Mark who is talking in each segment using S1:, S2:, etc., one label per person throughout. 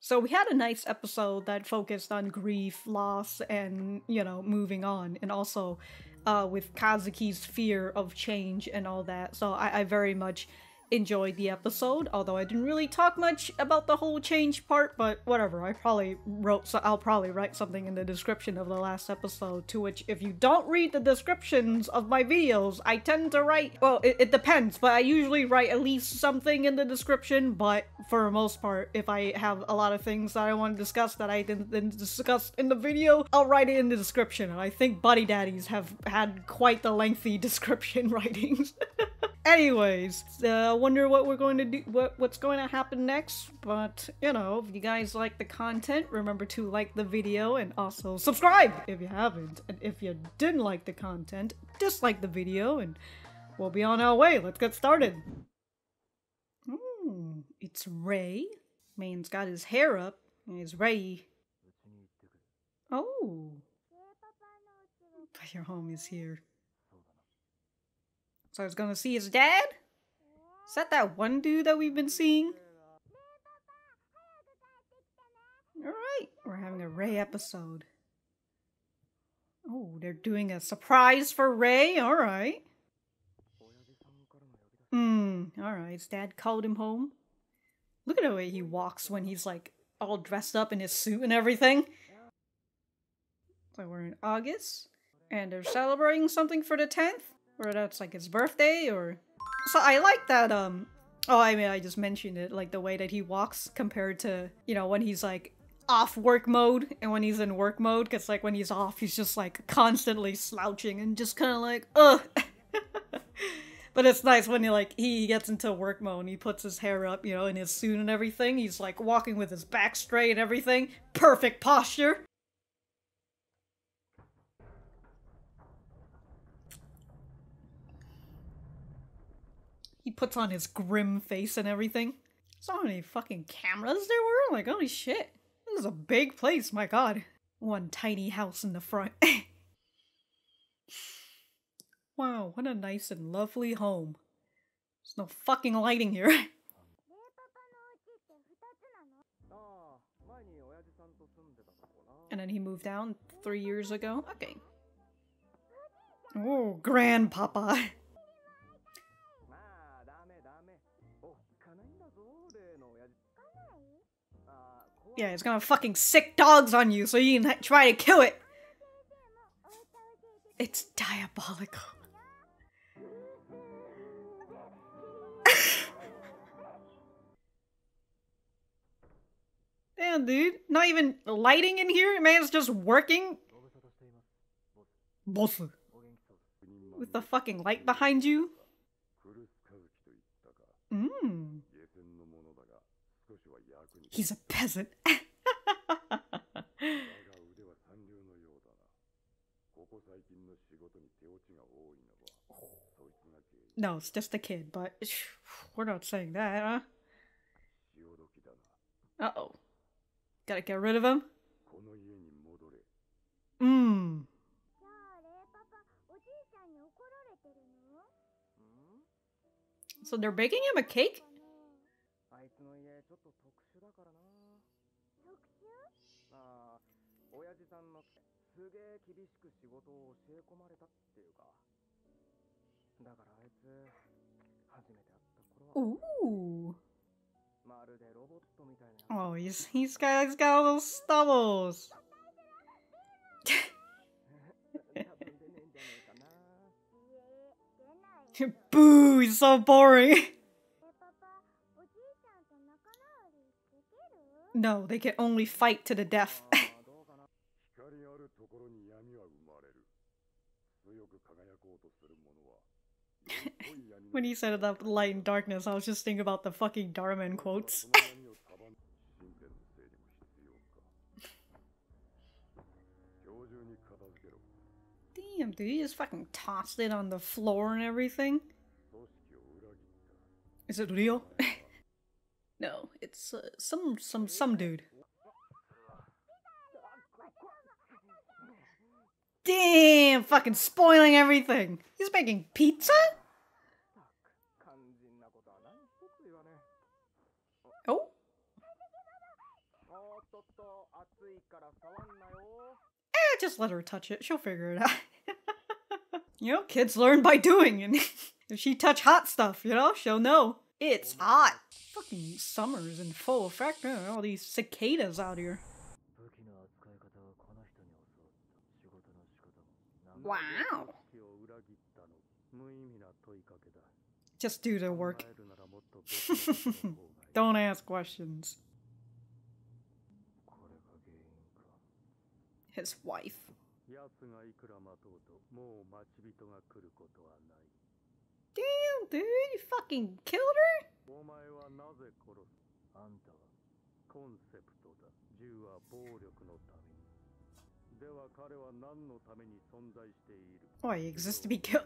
S1: So we had a nice episode that focused on grief, loss, and, you know, moving on. And also with Kazuki's fear of change and all that. So I very much enjoyed the episode, although I didn't really talk much about the whole change part, but whatever. I'll probably write something in the description of the last episode, to which if you don't read the descriptions of my videos, I tend to write, well, it depends, but I usually write at least something in the description, but for the most part, if I have a lot of things that I want to discuss that I didn't discuss in the video, I'll write it in the description, and I think Buddy Daddies have had quite the lengthy description writings. Anyways, wonder what we're going to do, what's going to happen next, but, you know, if you guys like the content, remember to like the video and also subscribe if you haven't, and if you didn't like the content, dislike the video, and we'll be on our way. Let's get started. It's Rei. Man's got his hair up, and it's Rei. Oh. But your home is here. So I was gonna see his dad? Is that one dude that we've been seeing? Alright, we're having a Rei episode. Oh, they're doing a surprise for Rei? Alright. Alright, his dad called him home. Look at the way he walks when he's like all dressed up in his suit and everything. So we're in August, and they're celebrating something for the 10th? Or that's like his birthday, or... So I like that, oh, I mean, I just mentioned it, like the way that he walks compared to, you know, when he's like off work mode and when he's in work mode, because like when he's off, he's just like constantly slouching and just kind of like, ugh. But it's nice when he gets into work mode and he puts his hair up, you know, in his suit and everything. He's like walking with his back straight and everything. Perfect posture. He puts on his grim face and everything. So many fucking cameras there were? Like, holy shit. This is a big place, my god. One tiny house in the front. Wow, what a nice and lovely home. There's no fucking lighting here. And then he moved down 3 years ago? Okay. Oh, grandpapa. Yeah, it's gonna fucking sick dogs on you so you can try to kill it. It's diabolical. Damn, dude. Not even lighting in here? Man's just working? Boss. With the fucking light behind you? He's a peasant. No, it's just a kid, but we're not saying that, huh? Uh-oh. Gotta get rid of him? So they're baking him a cake? Ooh. Oh, he's got little stubbles. Boo, he's so boring. No, they can only fight to the death. When he said about light and darkness, I was just thinking about the fucking Darman quotes. Damn, dude, he just fucking tossed it on the floor and everything. Is it Ryo? No, it's some dude. Damn, fucking spoiling everything. He's making pizza? Oh? Just let her touch it. She'll figure it out. You know, kids learn by doing, and if she touch hot stuff, you know, she'll know. It's hot. Fucking summer's in full effect. All these cicadas out here. Wow. Just do the work. Don't ask questions. His wife. Damn, dude, you fucking killed her? Oh, he exists to be killed.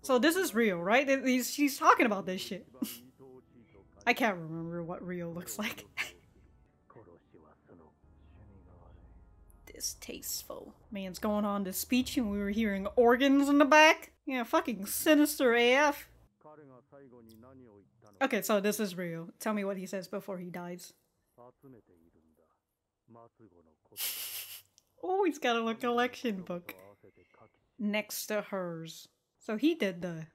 S1: So this is Ryo, right? She's talking about this shit. I can't remember what Ryo looks like. Distasteful. Man's going on to speech and we were hearing organs in the back. Yeah, fucking sinister AF. Okay, so this is Ryo. Tell me what he says before he dies. Oh, he's got a collection book next to hers. So he did the...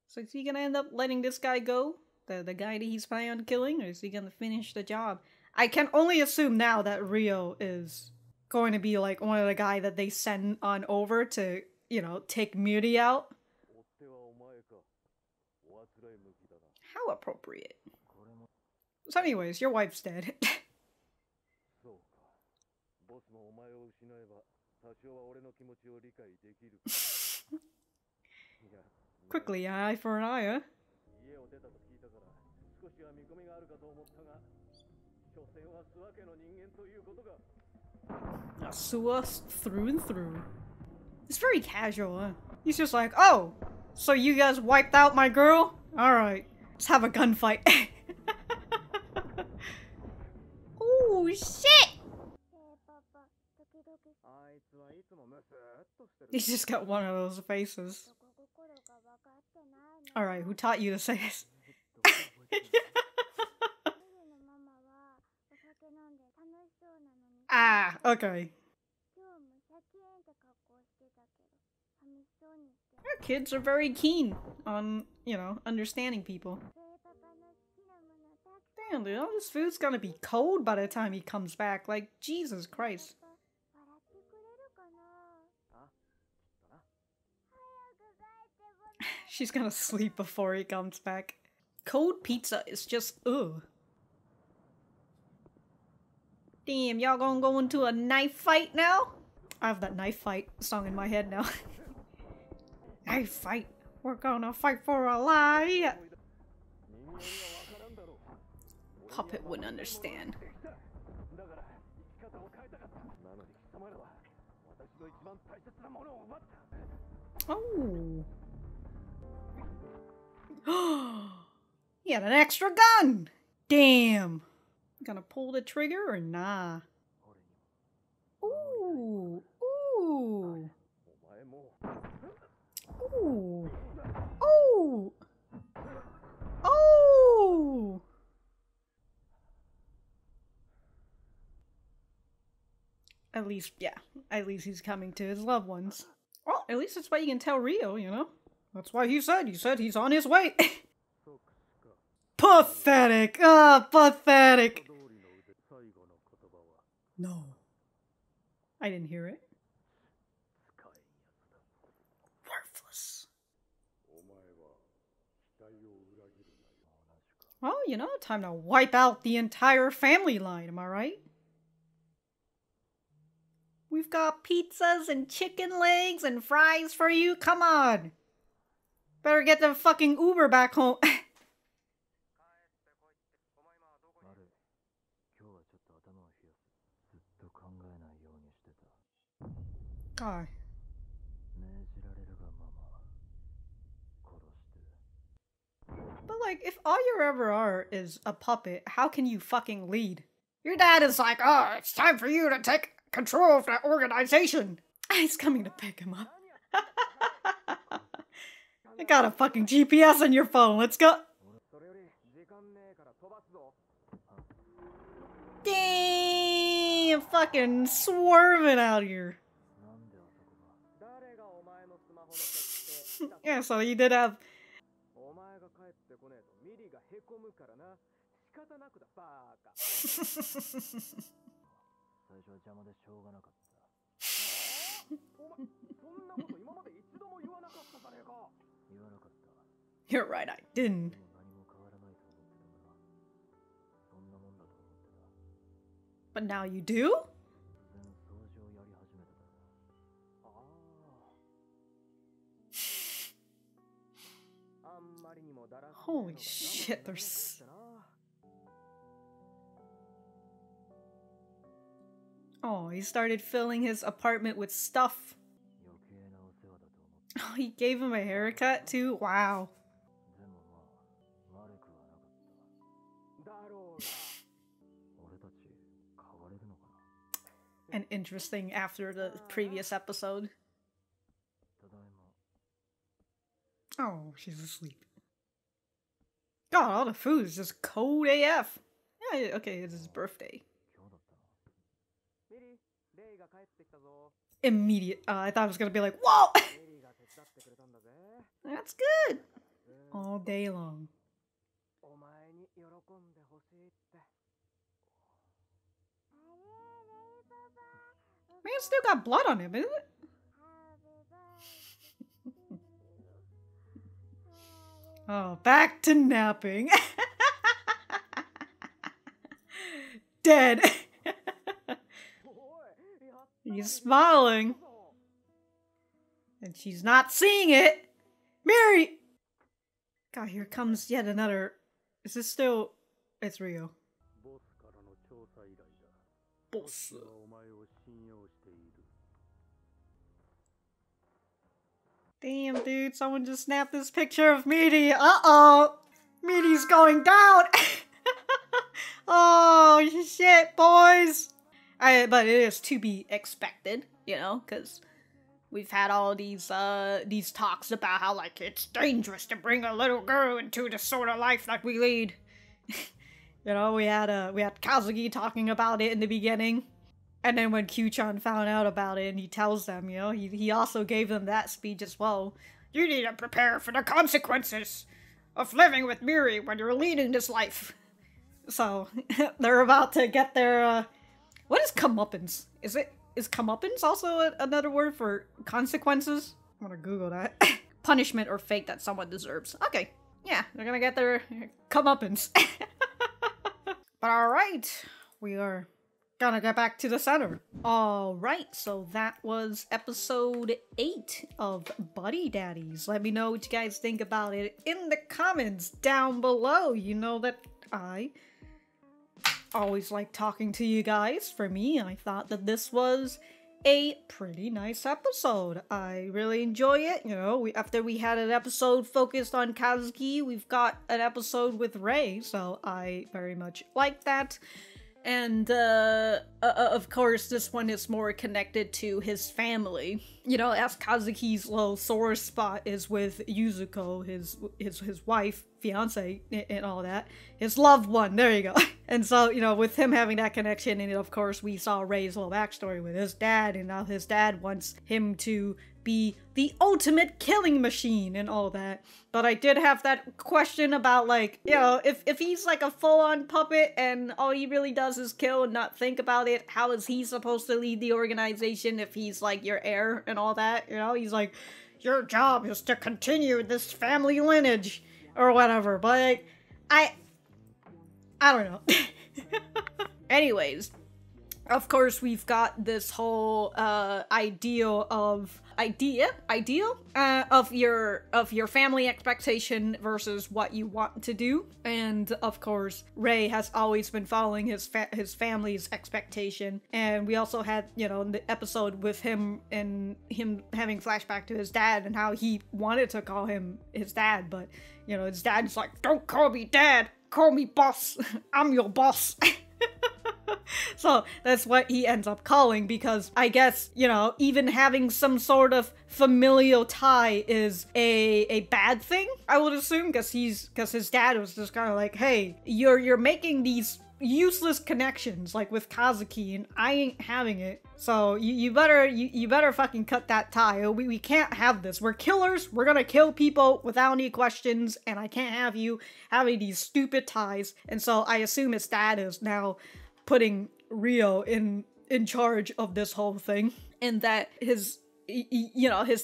S1: So is he gonna end up letting this guy go? The guy that he's planning on killing? Or is he gonna finish the job? I can only assume now that Ryo is going to be like one of the guy that they send on over to, you know, take Miri out. How appropriate. So anyways, your wife's dead. Quickly, an eye for an eye, huh? Suwa through and through. It's very casual, huh? He's just like, oh, so you guys wiped out my girl? Alright, let's have a gunfight. Oh, shit! He's just got one of those faces. Alright, who taught you to say this? Ah, okay. Our kids are very keen on, you know, understanding people. Damn, dude, all this food's gonna be cold by the time he comes back. Like, Jesus Christ. She's gonna sleep before he comes back. Cold pizza is just, ugh. Damn, y'all gonna go into a knife fight now? I have that knife fight song in my head now. Knife fight. We're gonna fight for a lie. Puppet wouldn't understand. Oh. He had an extra gun! Damn! Gonna pull the trigger or nah? Ooh! Ooh! Ooh! Ooh! Oh! At least, yeah. At least he's coming to his loved ones. Well, at least that's why you can tell Ryo, you know? That's why he said he's on his way. Pathetic! Ah, pathetic! No. I didn't hear it. Worthless. Well, you know, time to wipe out the entire family line, am I right? We've got pizzas and chicken legs and fries for you, come on! Better get the fucking Uber back home. God. But like, if all you ever are is a puppet, how can you fucking lead? Your dad is like, oh, it's time for you to take control of that organization. He's coming to pick him up. I got a fucking GPS on your phone, let's go. Damn, fucking swerving out here. Yeah, so you did have. You're right, I didn't. But now you do? Holy shit, there's... Oh, he started filling his apartment with stuff. Oh, he gave him a haircut too? Wow. And interesting after the previous episode. Oh, she's asleep. God, all the food is just cold AF. Yeah, okay, it's his birthday. Immediate. I thought it was gonna be like, whoa! That's good. All day long. Man, still got blood on him, isn't it? Oh, back to napping. Dead. He's smiling. And she's not seeing it. Miri! God, here comes yet another. Is this still... It's Ryo. Boss. Damn, dude, someone just snapped this picture of Miri. Uh-oh! Miri's going down! Oh, shit, boys! But it is to be expected, you know, because we've had all these talks about how, like, it's dangerous to bring a little girl into the sort of life that we lead. You know, we had Kazuki talking about it in the beginning. And then when Kyu-chan found out about it and he tells them, you know, he also gave them that speech as well. You need to prepare for the consequences of living with Miri when you're leading this life. So, they're about to get their, what is comeuppance? Is comeuppance also another word for consequences? I'm gonna Google that. Punishment or fate that someone deserves. Okay, yeah, they're gonna get their comeuppance. But alright, we are gonna get back to the center. Alright, so that was episode 8 of Buddy Daddies. Let me know what you guys think about it in the comments down below. You know that I always like talking to you guys. For me, I thought that this was a pretty nice episode. I really enjoy it. You know, after we had an episode focused on Kazuki, we've got an episode with Rei, so I very much like that. And, of course, this one is more connected to his family. You know, as Kazuki's little sore spot is with Yuzuko, his wife, fiance, and all that. His loved one, there you go. And so, you know, with him having that connection, and of course, we saw Rei's little backstory with his dad, and now his dad wants him to be the ultimate killing machine and all that. But I did have that question about, like, you know, if he's like a full-on puppet and all he really does is kill and not think about it, how is he supposed to lead the organization if he's like your heir and all that? You know, he's like, your job is to continue this family lineage or whatever. But like, I don't know. Anyways, of course, we've got this whole ideal of your family expectation versus what you want to do. And of course, Rei has always been following his family's expectation. And we also had, you know, the episode with him and him having flashback to his dad and how he wanted to call him his dad, but you know, his dad's like, don't call me dad, call me boss. I'm your boss. So that's what he ends up calling, because I guess, you know, even having some sort of familial tie is a bad thing, I would assume, because his dad was just kind of like, hey, you're making these useless connections like with Kazuki, and I ain't having it. So you better fucking cut that tie. We can't have this. We're killers. We're gonna kill people without any questions, and I can't have you having these stupid ties. And so I assume his dad is now putting Ryo in charge of this whole thing, and that his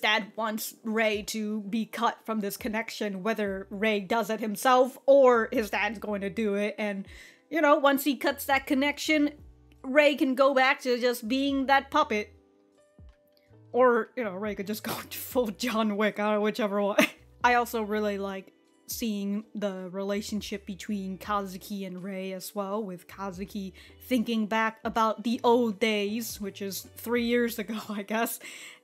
S1: dad wants Rei to be cut from this connection, whether Rei does it himself or his dad's going to do it. And once he cuts that connection, Rei can go back to just being that puppet. Or, Rei could just go full John Wick, whichever one. I also really like seeing the relationship between Kazuki and Rei as well, with Kazuki thinking back about the old days, which is 3 years ago, I guess.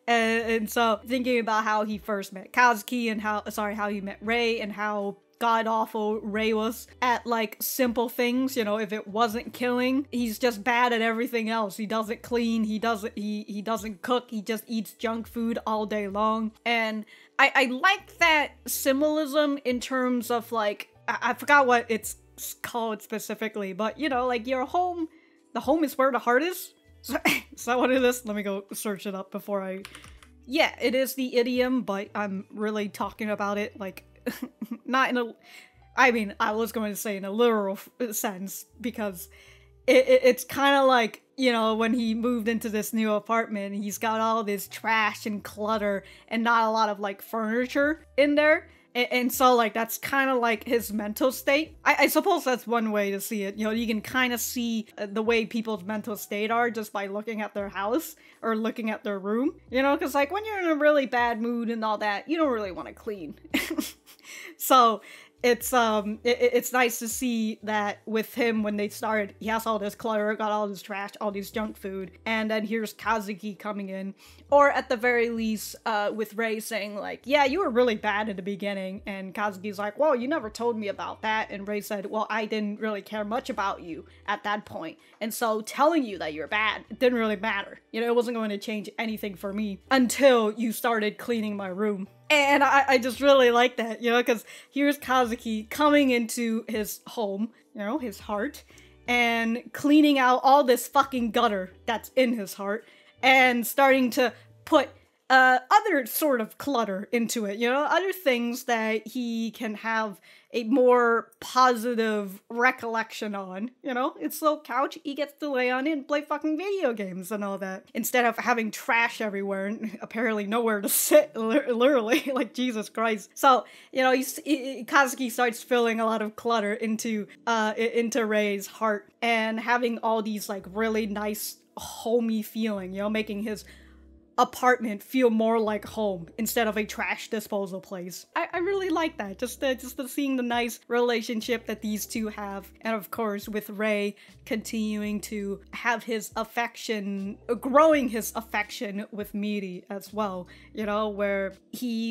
S1: And so thinking about how he first met Kazuki and how he met Rei, and how god-awful Rei was at like simple things. If it wasn't killing, he's just bad at everything else. He doesn't clean, he doesn't cook, he just eats junk food all day long. And I like that symbolism in terms of like, I forgot what it's called specifically, but like your home, the home is where the heart is. Is that what it is? Let me go search it up before I... Yeah, it is the idiom, but I'm really talking about it like not in a... I mean, I was going to say in a literal sense, because it's kind of like, when he moved into this new apartment, he's got all this trash and clutter and not a lot of like furniture in there. And so like that's kind of like his mental state. I suppose that's one way to see it. You can kind of see the way people's mental state are just by looking at their house or looking at their room. Because like when you're in a really bad mood and all that, you don't really want to clean. So it's nice to see that with him when they started, he has all this clutter, got all this trash, all this junk food, and then here's Kazuki coming in, or at the very least, with Rei saying like, yeah, you were really bad in the beginning, and Kazuki's like, well, you never told me about that, and Rei said, well, I didn't really care much about you at that point, and so telling you that you're bad, it didn't really matter. It wasn't going to change anything for me until you started cleaning my room. And I just really like that, because here's Kazuki coming into his home, his heart, and cleaning out all this fucking gutter that's in his heart, and starting to put other sort of clutter into it, other things that he can have a more positive recollection on, it's little couch, he gets to lay on it and play fucking video games and all that, instead of having trash everywhere and apparently nowhere to sit, literally, like Jesus Christ. So, Kazuki starts filling a lot of clutter into Rei's heart, and having all these like really nice homey feeling, making his apartment feel more like home instead of a trash disposal place. I really like that. Just seeing the nice relationship that these two have. And of course, with Rei continuing to have his affection, growing his affection with Miri as well, where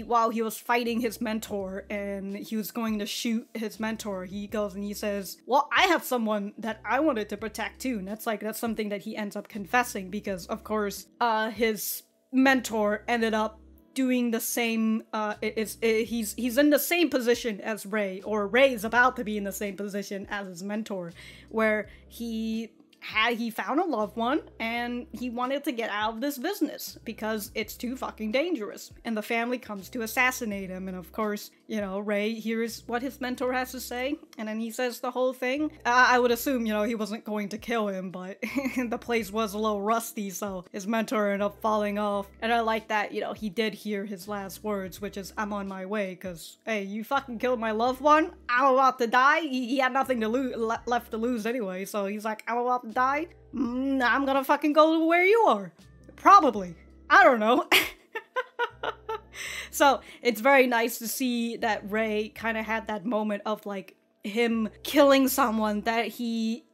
S1: while he was fighting his mentor and he was going to shoot his mentor, he goes and he says, well, I have someone that I wanted to protect too. And that's something that he ends up confessing, because of course, his mentor ended up doing the same, he's in the same position as Rei, or Rei is about to be in the same position as his mentor, where he found a loved one and he wanted to get out of this business because it's too fucking dangerous, and the family comes to assassinate him. And of course, Rei hears what his mentor has to say, and then he says the whole thing. I would assume, he wasn't going to kill him, but the place was a little rusty, so his mentor ended up falling off. And I like that, he did hear his last words, which is, I'm on my way, because, hey, you fucking killed my loved one, I'm about to die. He had nothing to left to lose anyway, so he's like, I'm about to die, I'm gonna fucking go to where you are. Probably. I don't know. So it's very nice to see that Rei kind of had that moment of like him killing someone that he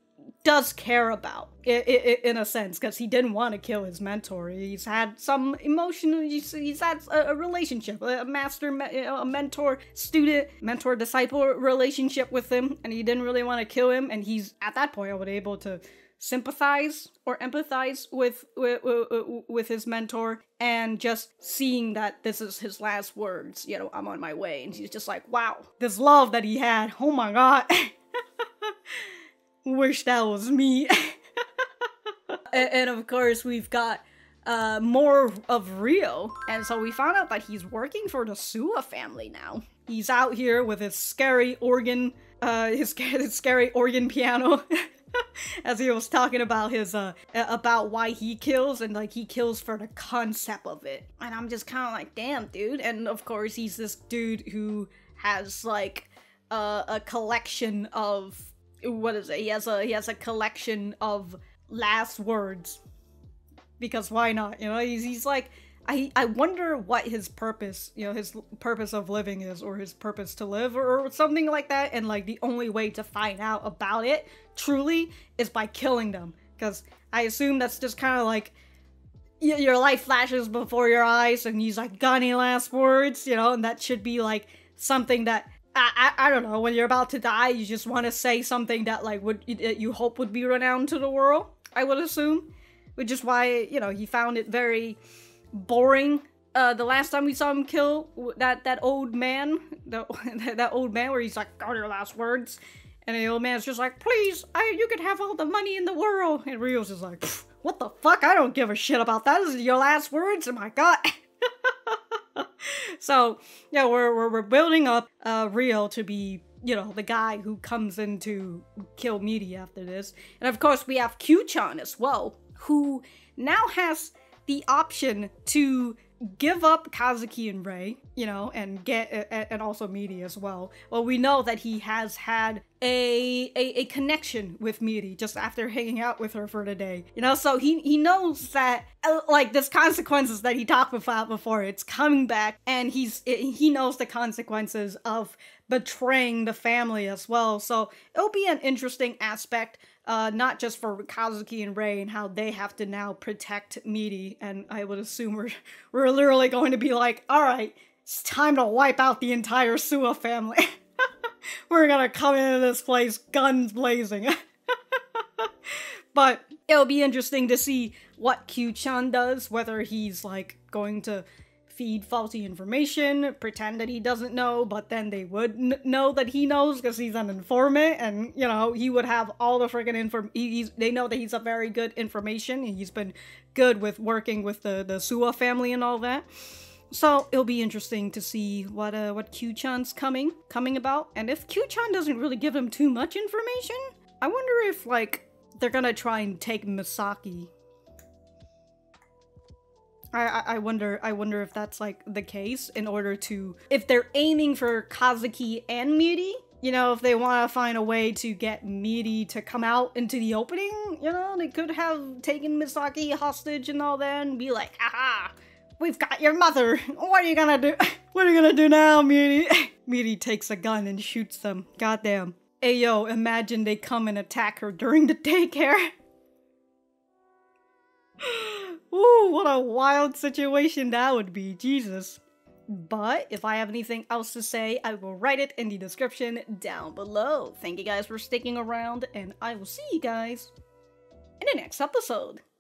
S1: does care about, in a sense, because he didn't want to kill his mentor. He's had some emotional, he's had a relationship, a mentor-student, mentor-disciple relationship with him, and he didn't really want to kill him, and he's, at that point, I was able to sympathize or empathize with his mentor, and just seeing that this is his last words, I'm on my way, and he's just like, wow, this love that he had, oh my god. Wish that was me. And of course, we've got more of Ryo. And so we found out that he's working for the Suwa family now. He's out here with his scary organ, his scary organ piano. As he was talking about his, about why he kills, and like he kills for the concept of it. And I'm just kind of like, damn, dude. And of course, he's this dude who has like a collection of, what is it? He has a collection of last words. Because why not? You know, he's like, I wonder what his purpose, you know, his purpose of living is, or his purpose to live, or something like that. And like the only way to find out about it truly is by killing them. Because I assume that's just kind of like your life flashes before your eyes, and he's like, got any last words, you know? And that should be like something that I don't know, when you're about to die, you just want to say something that like you hope would be renowned to the world, I would assume. Which is why, you know, he found it very boring. The last time we saw him kill that old man, that old man where he's like, got your last words. And the old man's just like, please, you can have all the money in the world. And Ryo's just like, what the fuck? I don't give a shit about that. This is your last words? Oh my god. So, yeah, we're building up Ryo to be, you know, the guy who comes in to kill Miri after this. And of course, we have Kyu-chan as well, who now has the option to give up Kazuki and Rei, you know, and also Miri as well. Well, we know that he has had a connection with Miri just after hanging out with her for the day, you know, so he knows that like this consequences that he talked about before, it's coming back, and he knows the consequences of betraying the family as well. So it'll be an interesting aspect, not just for Kazuki and Rei and how they have to now protect Miri, and I would assume we're literally going to be like, alright, it's time to wipe out the entire Suwa family. We're gonna come into this place guns blazing. But it'll be interesting to see what Kyu-chan does, whether he's like going to feed faulty information, pretend that he doesn't know, but then they would know that he knows because he's an informant, and you know, he would have all the freaking they know that he's a very good information, and he's been good with working with the Suwa family and all that. So it'll be interesting to see what Kyu-chan's coming about, and if Kyu-chan doesn't really give him too much information, I wonder if like they're gonna try and take Misaki. I wonder if that's like the case, in order to, if they're aiming for Kazuki and Miri, you know, if they want to find a way to get Miri to come out into the opening, you know, they could have taken Misaki hostage and all that and be like, haha, we've got your mother. What are you gonna do? What are you gonna do now, Miri? Miri takes a gun and shoots them. Goddamn. Ayo, imagine they come and attack her during the daycare. Ooh, what a wild situation that would be, Jesus. But if I have anything else to say, I will write it in the description down below. Thank you guys for sticking around, and I will see you guys in the next episode.